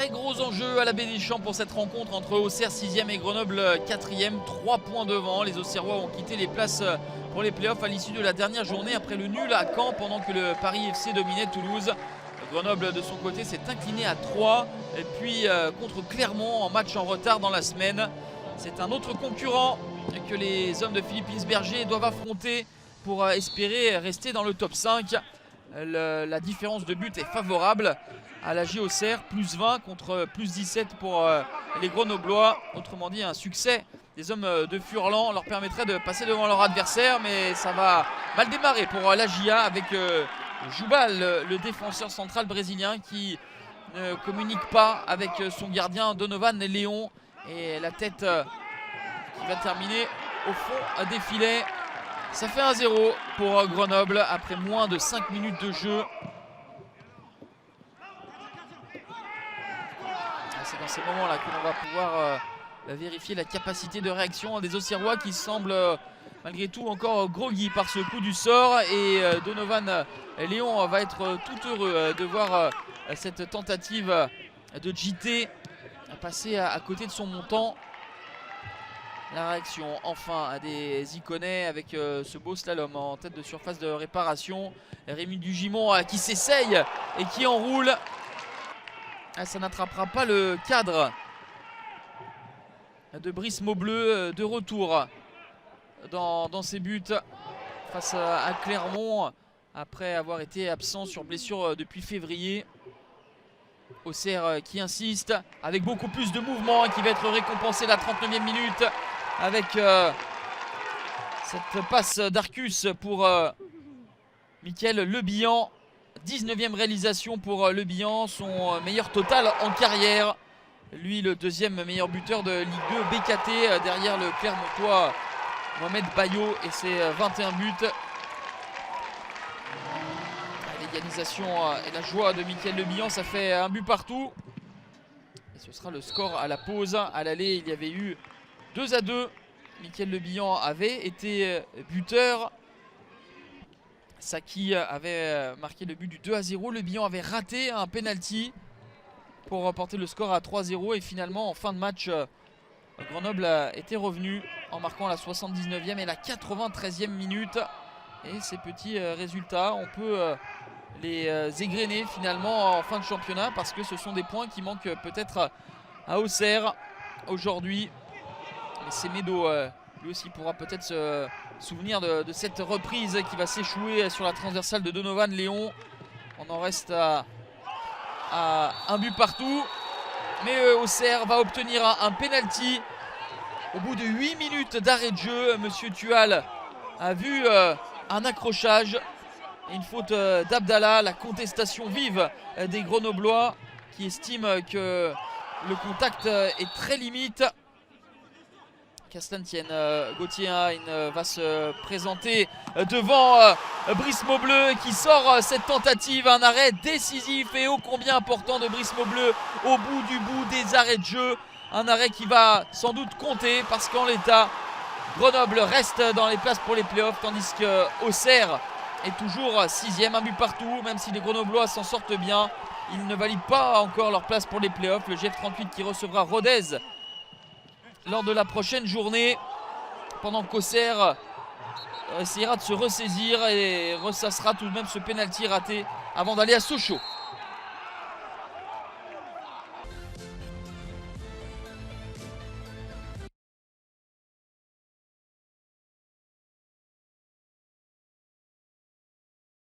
très gros enjeux à la Baie des Champs pour cette rencontre entre Auxerre 6e et Grenoble 4e. 3 points devant. Les Auxerrois ont quitté les places pour les playoffs à l'issue de la dernière journée après le nul à Caen pendant que le Paris FC dominait Toulouse. Grenoble de son côté s'est incliné à 3 et puis contre Clermont en match en retard dans la semaine. C'est un autre concurrent que les hommes de Philippe Insberger doivent affronter pour espérer rester dans le top 5. La différence de but est favorable à la J Auxerre, plus 20 contre plus 17 pour les Grenoblois. Autrement dit, un succès des hommes de Furlan leur permettrait de passer devant leur adversaire, mais ça va mal démarrer pour la JA avec Joubal, le défenseur central brésilien qui ne communique pas avec son gardien Donovan Léon, et la tête qui va terminer au fond des filets. Ça fait 1-0 pour Grenoble après moins de 5 minutes de jeu. C'est dans ces moments-là que l'on va pouvoir vérifier la capacité de réaction des Auxerrois qui semblent malgré tout encore groggy par ce coup du sort. Et Donovan Léon va être tout heureux de voir cette tentative de JT passer à côté de son montant. La réaction enfin des Iconais avec ce beau slalom en tête de surface de réparation. Rémi Dugimon qui s'essaye et qui enroule. Ça n'attrapera pas le cadre de Brice Maubleu de retour dans ses buts face à Clermont après avoir été absent sur blessure depuis février. Auxerre qui insiste avec beaucoup plus de mouvement et qui va être récompensé la 39e minute avec cette passe d'Arcus pour Mickaël Lebihan. 19e réalisation pour Lebihan, son meilleur total en carrière. Lui, le deuxième meilleur buteur de Ligue 2 BKT derrière le Clermontois Mohamed Bayo et ses 21 buts. L'égalisation et la joie de Mickaël Lebihan, ça fait un but partout. Et ce sera le score à la pause. À l'aller, il y avait eu 2-2. Mickaël Lebihan avait été buteur. Saki avait marqué le but du 2-0. Lebihan avait raté un penalty pour remporter le score à 3-0. Et finalement, en fin de match, Grenoble était revenu en marquant la 79e et la 93e minute. Et ces petits résultats, on peut les égrener finalement en fin de championnat parce que ce sont des points qui manquent peut-être à Auxerre aujourd'hui. Mais Semedo lui aussi pourra peut-être se souvenir de cette reprise qui va s'échouer sur la transversale de Donovan Léon. On en reste à un but partout. Mais Auxerre va obtenir un penalty au bout de 8 minutes d'arrêt de jeu. Monsieur Tual a vu un accrochage et une faute d'Abdallah. La contestation vive des Grenoblois qui estiment que le contact est très limite. Castantien Gauthier va se présenter devant Brice Maubleu qui sort cette tentative. Un arrêt décisif et ô combien important de Brice Maubleu au bout des arrêts de jeu. Un arrêt qui va sans doute compter parce qu'en l'état, Grenoble reste dans les places pour les playoffs tandis que Auxerre est toujours 6e, un but partout. Même si les Grenoblois s'en sortent bien, ils ne valident pas encore leur place pour les playoffs. Le GF38 qui recevra Rodez lors de la prochaine journée, pendant qu'Auxerre essaiera de se ressaisir et ressassera tout de même ce pénalty raté avant d'aller à Sochaux.